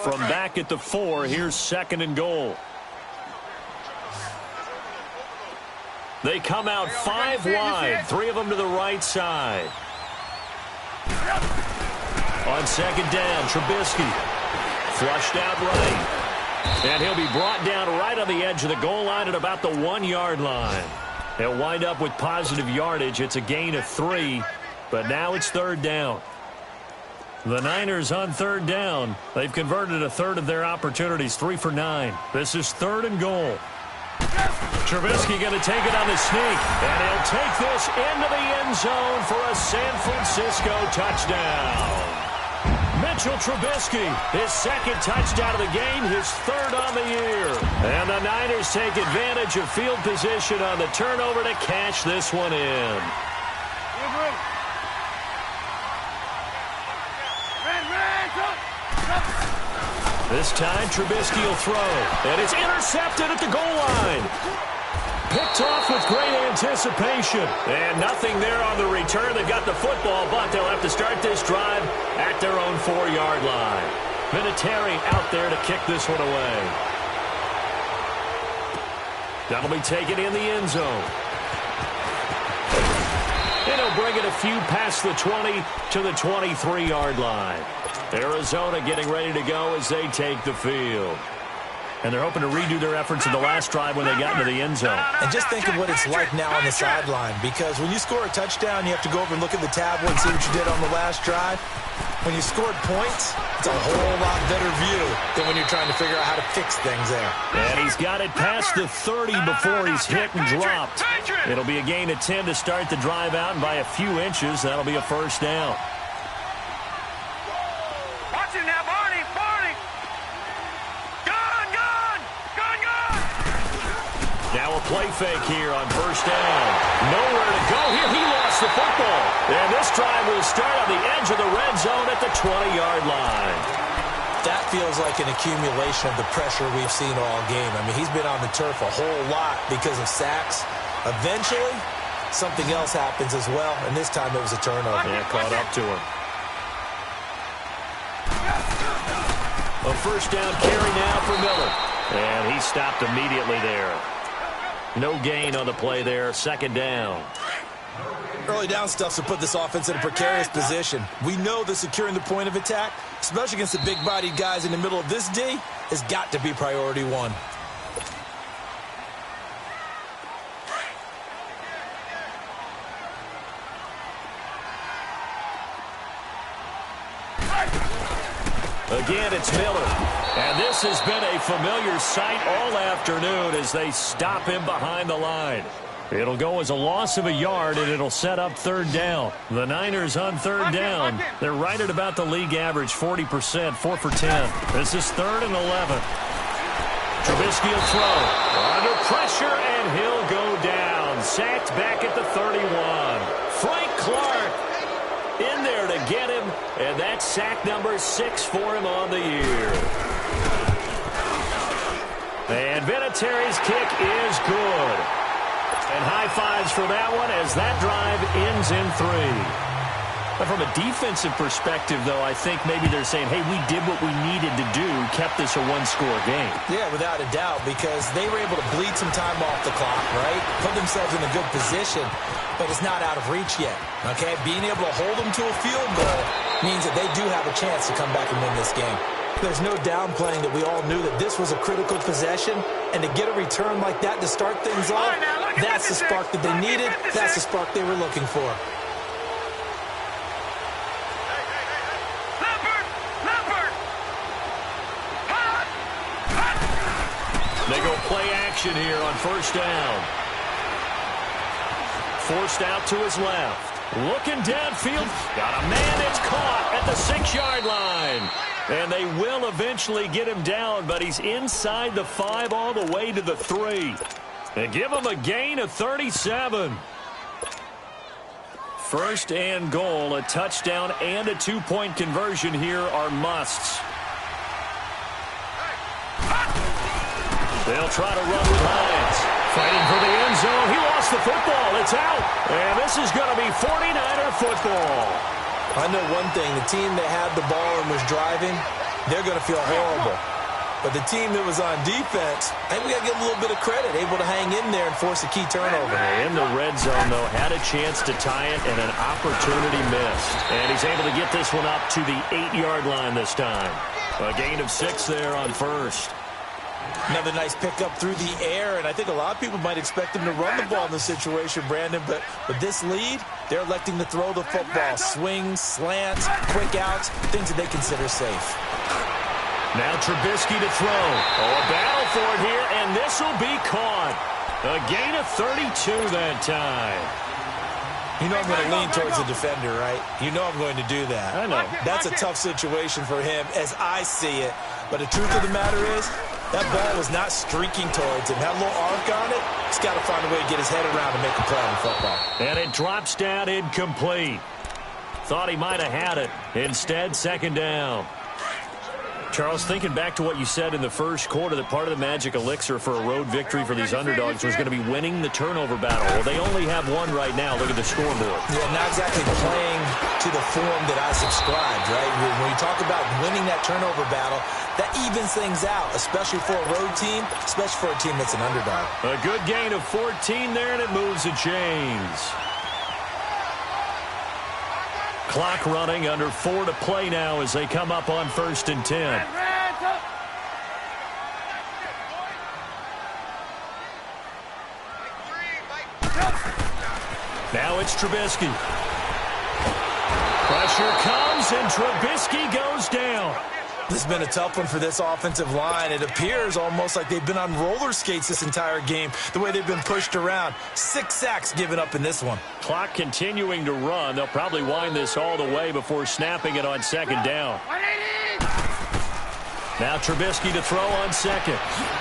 From back at the 4, here's second and goal. They come out 5 wide, 3 of them to the right side. On second down, Trubisky flushed out right. And he'll be brought down right on the edge of the goal line at about the 1-yard line. They'll wind up with positive yardage. It's a gain of 3, but now it's third down. The Niners on third down. They've converted a third of their opportunities, 3 for 9. This is third and goal. Trubisky going to take it on the sneak, and he'll take this into the end zone for a San Francisco touchdown. Mitchell Trubisky, his second touchdown of the game, his third on the year. And the Niners take advantage of field position on the turnover to cash this one in. This time, Trubisky will throw, and it's intercepted at the goal line. Picked off with great anticipation, and nothing there on the return. They've got the football, but they'll have to start this drive at their own 4-yard line. Vinatieri out there to kick this one away. That'll be taken in the end zone. And he'll bring it a few past the 20 to the 23-yard line. Arizona getting ready to go as they take the field. And they're hoping to redo their efforts in the last drive when they got into the end zone. And just think of what it's like now on the sideline, because when you score a touchdown, you have to go over and look at the tablet and see what you did on the last drive. When you scored points, it's a whole lot better view than when you're trying to figure out how to fix things there. And he's got it past the 30 before he's hit and dropped. It'll be a gain of 10 to start the drive out, and by a few inches, that'll be a first down. Watch it now, Barney, Barney. Gone, gone, gone, gone. Now a play fake here on first down. Nowhere to go here. He lost the football. And this drive will start on the edge of the red zone at the 20-yard line. That feels like an accumulation of the pressure we've seen all game. I mean, he's been on the turf a whole lot because of sacks. Eventually, something else happens as well, and this time it was a turnover. Yeah, caught up to him. A first down carry now for Miller. And he stopped immediately there. No gain on the play there. Second down. Early down stuff to put this offense in a precarious position. We know that securing the point of attack, especially against the big-bodied guys in the middle of this D, has got to be priority one. Again, it's Miller. And this has been a familiar sight all afternoon as they stop him behind the line. It'll go as a loss of a yard, and it'll set up third down. The Niners on third down. They're right at about the league average, 40%, 4 for 10. This is 3rd and 11. Trubisky will throw. Under pressure, and he'll go down. Sacked back at the 31. Frank Clark in there to get him, and that's sack number 6 for him on the year. And Vinatieri's kick is good. And high fives for that one as that drive ends in 3. But from a defensive perspective, though, I think maybe they're saying, hey, we did what we needed to do, kept this a one-score game. Yeah, without a doubt, because they were able to bleed some time off the clock, right? Put themselves in a good position, but it's not out of reach yet, okay? Being able to hold them to a field goal means that they do have a chance to come back and win this game. There's no downplaying that we all knew that this was a critical possession, and to get a return like that to start things off, that's the spark that they needed. That's the spark they were looking for. They go play action here on first down. Forced out to his left. Looking downfield. Got a man that's caught at the 6-yard line. And they will eventually get him down, but he's inside the 5 all the way to the 3. And give him a gain of 37. First and goal, a touchdown and a 2-point conversion here are musts. They'll try to run with Hines. Fighting for the end zone. He lost the football. It's out. And this is going to be 49er football. I know one thing. The team that had the ball and was driving, they're going to feel horrible. But the team that was on defense, I think we got to give them a little bit of credit, able to hang in there and force a key turnover. In the red zone, though, had a chance to tie it and an opportunity missed. And he's able to get this one up to the 8-yard line this time. A gain of 6 there on first. Another nice pickup through the air, and I think a lot of people might expect him to run the ball in this situation, Brandon, but with this lead, they're electing to throw the football. Swings, slants, quick outs, things that they consider safe. Now Trubisky to throw. Oh, a battle for it here, and this will be caught. A gain of 32 that time. You know I'm going to lean towards the defender, right? You know I'm going to do that. I know. That's a tough situation for him as I see it. But the truth of the matter is, that ball was not streaking towards him. Had a little arc on it. He's got to find a way to get his head around and make a play on football. And it drops down incomplete. Thought he might have had it. Instead, second down. Charles, thinking back to what you said in the first quarter, that part of the magic elixir for a road victory for these underdogs was going to be winning the turnover battle. Well, they only have one right now. Look at the scoreboard. Yeah, not exactly playing to the form that I subscribed, right? When you talk about winning that turnover battle, that evens things out, especially for a road team, especially for a team that's an underdog. A good gain of 14 there, and it moves the chains. Clock running, under 4 to play now as they come up on 1st and 10. Now it's Trubisky. Pressure comes, and Trubisky goes down. This has been a tough one for this offensive line. It appears almost like they've been on roller skates this entire game, the way they've been pushed around. 6 sacks given up in this one. Clock continuing to run. They'll probably wind this all the way before snapping it on second down. Now Trubisky to throw on second.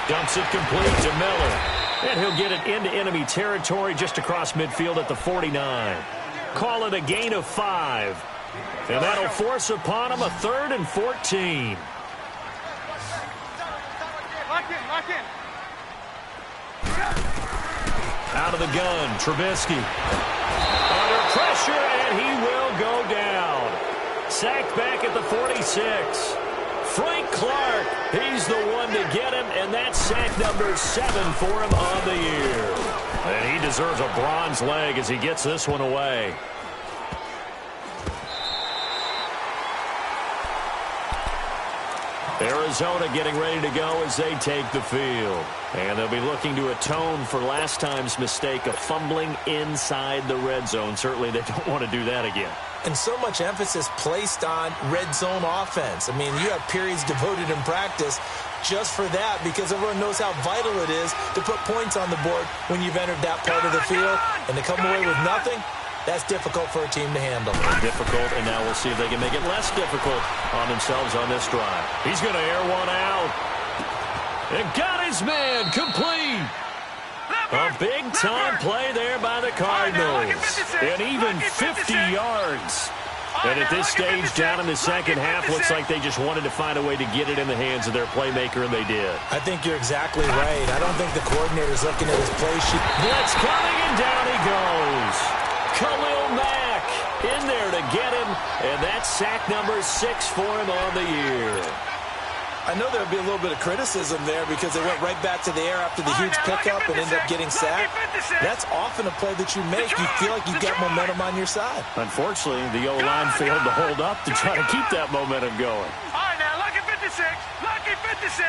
Dumps it complete to Miller. And he'll get it into enemy territory just across midfield at the 49. Call it a gain of 5. And that'll force upon him a 3rd and 14. Lock in. Out of the gun, Trubisky. Under pressure, and he will go down. Sacked back at the 46. Frank Clark, he's the one to get him, and that's sack number 7 for him on the year. And he deserves a bronze leg as he gets this one away. Arizona getting ready to go as they take the field. And they'll be looking to atone for last time's mistake of fumbling inside the red zone. Certainly they don't want to do that again. And so much emphasis placed on red zone offense. I mean, you have periods devoted in practice just for that, because everyone knows how vital it is to put points on the board when you've entered that part of the field. And to come away with nothing, that's difficult for a team to handle. Difficult, and now we'll see if they can make it less difficult on themselves on this drive. He's going to air one out. And got his man complete. A big-time play there by the Cardinals. And even 50 yards. And at this stage, down in the second half, looks like they just wanted to find a way to get it in the hands of their playmaker, and they did. I think you're exactly right. I don't think the coordinator's looking at his play sheet. Blitz coming, and down he goes. Khalil Mack in there to get him, and that's sack number 6 for him on the year. I know there'll be a little bit of criticism there because they went right back to the air after the huge pickup and ended up getting sacked. That's often a play that you make. You feel like you've got momentum on your side. Unfortunately, the O-line failed to hold up to try to keep that momentum going. All right, now, lucky 56. Lucky 56.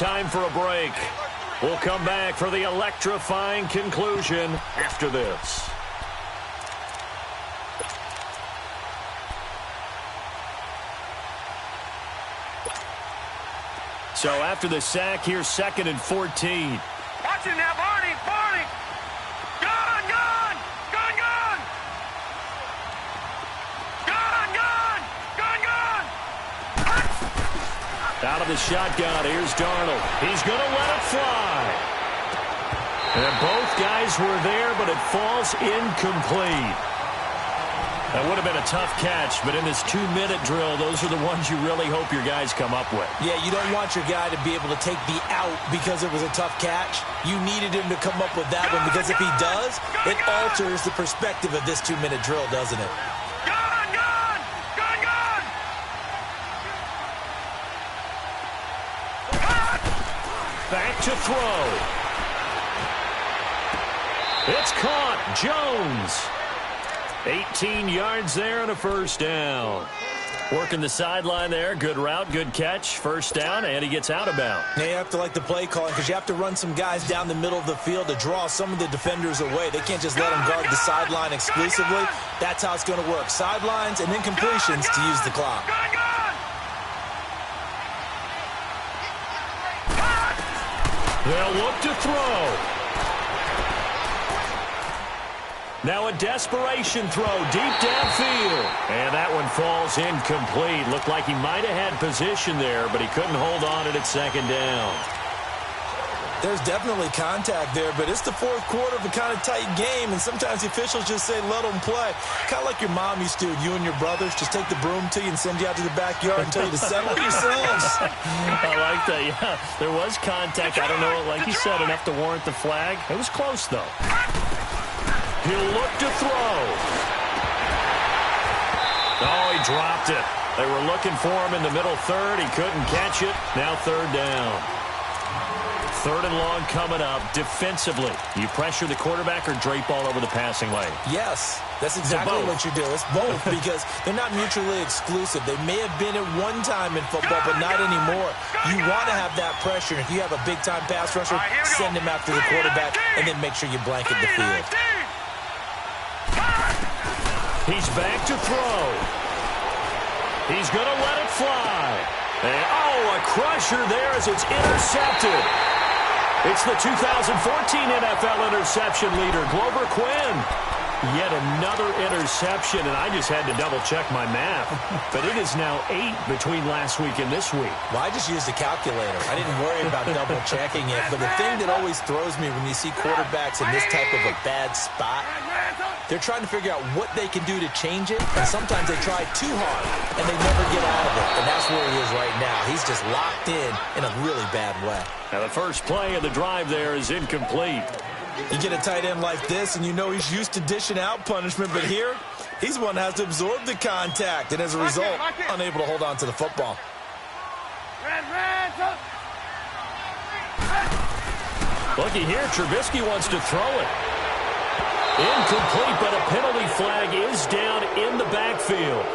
Time for a break. We'll come back for the electrifying conclusion after this. So after the sack, here's 2nd and 14. Watch it now, Barney. Gone. Out of the shotgun, here's Darnold. He's going to let it fly. And both guys were there, but it falls incomplete. That would have been a tough catch, but in this 2-minute drill, those are the ones you really hope your guys come up with. Yeah, you don't want your guy to be able to take the out because it was a tough catch. You needed him to come up with that one because if he does, it alters the perspective of this 2-minute drill, doesn't it? Back to throw. It's caught. Jones. 18 yards there and a first down. Working the sideline there. Good route, good catch. First down, and he gets out of bounds. Now you have to like the play calling because you have to run some guys down the middle of the field to draw some of the defenders away. They can't just let them guard the sideline exclusively. That's how it's going to work. Sidelines and then completions to use the clock. They'll look to throw. Now a desperation throw deep downfield. And that one falls incomplete. Looked like he might have had position there, but he couldn't hold on at second down. There's definitely contact there, but it's the fourth quarter of a kind of tight game, and sometimes the officials just say, let them play. Kind of like your mom used to, you and your brothers, just take the broom to you and send you out to the backyard and tell you to settle yourselves. I like that, yeah. There was contact. I don't know, like you said, enough to warrant the flag. It was close, though. He'll look to throw. Oh, he dropped it. They were looking for him in the middle third. He couldn't catch it. Now third down. Third and long coming up. Defensively, you pressure the quarterback or drape all over the passing lane? Yes, that's exactly what you do. It's both because they're not mutually exclusive. They may have been at one time in football, but not anymore. You want to have that pressure. If you have a big-time pass rusher, send him after the quarterback, and then make sure you blanket the field. He's back to throw. He's going to let it fly. And, a crusher there as it's intercepted. It's the 2014 NFL interception leader, Glover Quinn. Yet another interception, and I just had to double-check my math. But it is now 8 between last week and this week. Well, I just used a calculator. I didn't worry about double-checking it. But the thing that always throws me when you see quarterbacks in this type of a bad spot, they're trying to figure out what they can do to change it, and sometimes they try too hard, and they never get out of it. And that's where he is right now. He's just locked in a really bad way. Now the first play of the drive there is incomplete. You get a tight end like this, and you know he's used to dishing out punishment, but here, he's one that has to absorb the contact, and as a result, unable to hold on to the football. Looky here, Trubisky wants to throw it. Incomplete, but a penalty flag is down in the backfield.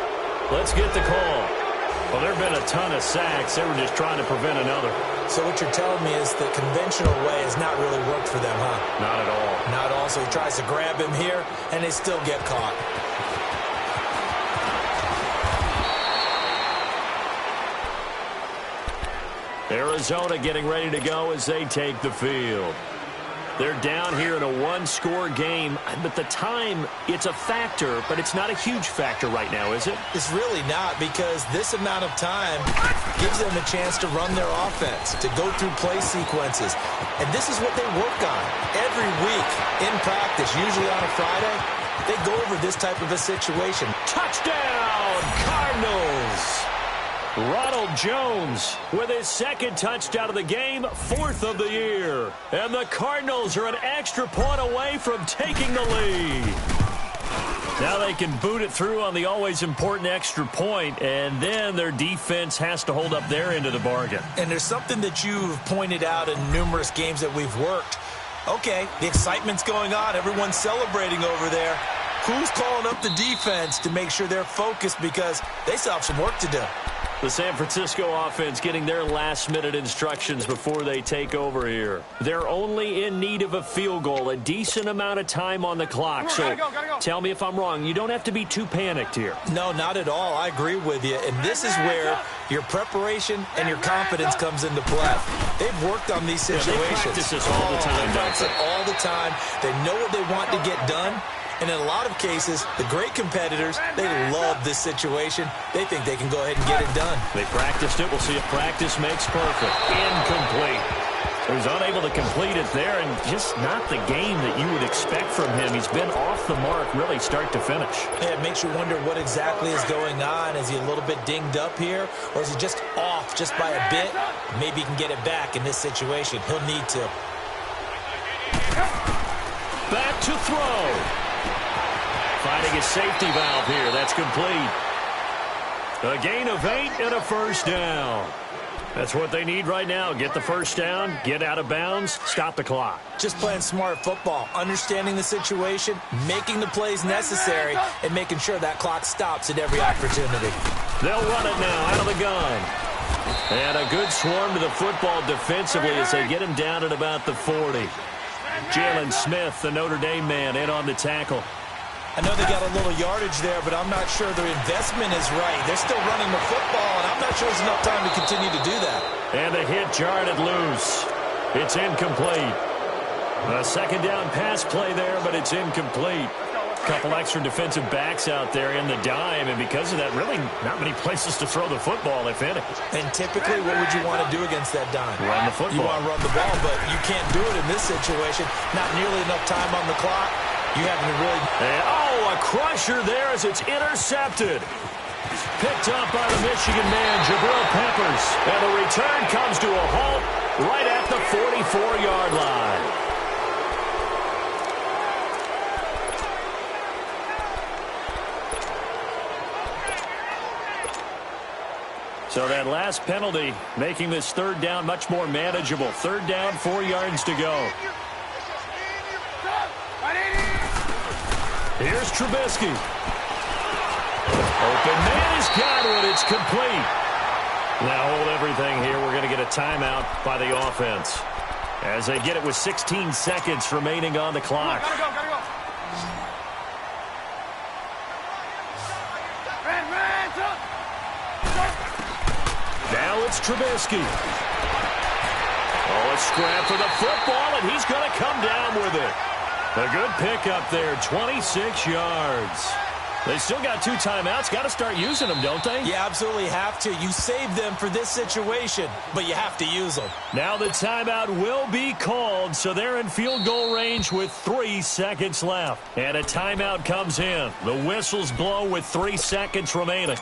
Let's get the call. Well, there have been a ton of sacks. They were just trying to prevent another. So what you're telling me is the conventional way has not really worked for them, huh? Not at all. Not at all. So he tries to grab him here, and they still get caught. Arizona getting ready to go as they take the field. They're down here in a one-score game, but the time, it's a factor, but it's not a huge factor right now, is it? It's really not, because this amount of time gives them a chance to run their offense, to go through play sequences. And this is what they work on every week in practice, usually on a Friday. They go over this type of a situation. Touchdown, Cardinals! Ronald Jones with his second touchdown of the game, 4th of the year. And the Cardinals are an extra point away from taking the lead. Now they can boot it through on the always important extra point, and then their defense has to hold up their end of the bargain. And there's something that you've pointed out in numerous games that we've worked. Okay, the excitement's going on. Everyone's celebrating over there. Who's calling up the defense to make sure they're focused because they still have some work to do? The San Francisco offense getting their last-minute instructions before they take over here. They're only in need of a field goal, a decent amount of time on the clock. So tell me if I'm wrong. You don't have to be too panicked here. No, not at all. I agree with you. And this is where your preparation and your confidence comes into play. They've worked on these situations. Yeah, they practice this all the time. They practice it all the time. They know what they want to get done. And in a lot of cases, the great competitors, they love this situation. They think they can go ahead and get it done. They practiced it. We'll see if practice makes perfect. Incomplete. He was unable to complete it there, and just not the game that you would expect from him. He's been off the mark really start to finish. Yeah, it makes you wonder what exactly is going on. Is he a little bit dinged up here, or is he just off just by a bit? Maybe he can get it back in this situation. He'll need to. Back to throw. Finding a safety valve here. That's complete. A gain of 8 and a first down. That's what they need right now. Get the first down, get out of bounds, stop the clock. Just playing smart football, understanding the situation, making the plays necessary, and making sure that clock stops at every opportunity. They'll run it now out of the gun. And a good swarm to the football defensively as they get him down at about the 40. Jalen Smith, the Notre Dame man, in on the tackle. I know they got a little yardage there, but I'm not sure their investment is right. They're still running the football, and I'm not sure there's enough time to continue to do that. And the hit jarred it loose. It's incomplete. A second down pass play there, but it's incomplete. A couple extra defensive backs out there in the dime, and because of that, really not many places to throw the football, if any. And typically, what would you want to do against that dime? Run the football. You want to run the ball, but you can't do it in this situation. Not nearly enough time on the clock. You haven't really... And, a crusher there as it's intercepted. Picked up by the Michigan man, Jabril Peppers. And the return comes to a halt right at the 44-yard line. So that last penalty making this third down much more manageable. Third down, 4 yards to go. Here's Trubisky. Open man has got it. It's complete. Now hold everything here. We're going to get a timeout by the offense as they get it with 16 seconds remaining on the clock. Gotta go. Now it's Trubisky. A scrap for the football, and he's going to come down with it. A good pickup there, 26 yards. They still got 2 timeouts. Got to start using them, don't they? You absolutely have to. You save them for this situation, but you have to use them. Now the timeout will be called, so they're in field goal range with 3 seconds left. And a timeout comes in. The whistles blow with 3 seconds remaining.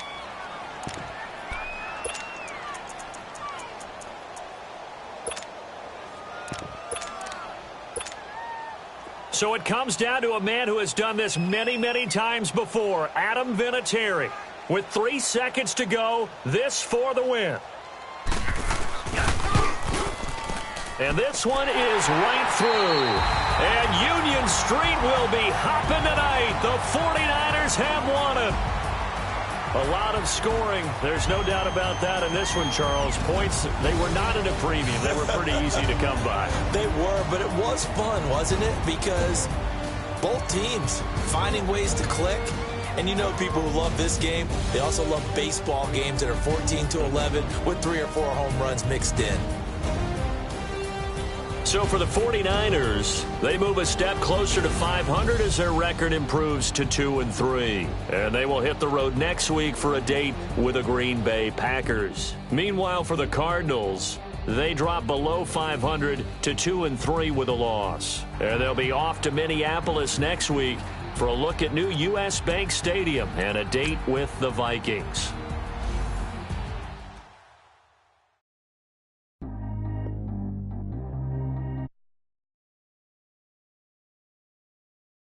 So it comes down to a man who has done this many, many times before, Adam Vinatieri. With 3 seconds to go, this for the win. And this one is right through. And Union Street will be hopping tonight. The 49ers have won it. A lot of scoring. There's no doubt about that in this one, Charles. Points, they were not at a premium. They were pretty easy to come by. They were, but it was fun, wasn't it? Because both teams finding ways to click. And you know people who love this game, they also love baseball games that are 14-11 with 3 or 4 home runs mixed in. So for the 49ers, they move a step closer to 500 as their record improves to 2-3. And they will hit the road next week for a date with the Green Bay Packers. Meanwhile, for the Cardinals, they drop below 500 to 2-3 with a loss. And they'll be off to Minneapolis next week for a look at new U.S. Bank Stadium and a date with the Vikings.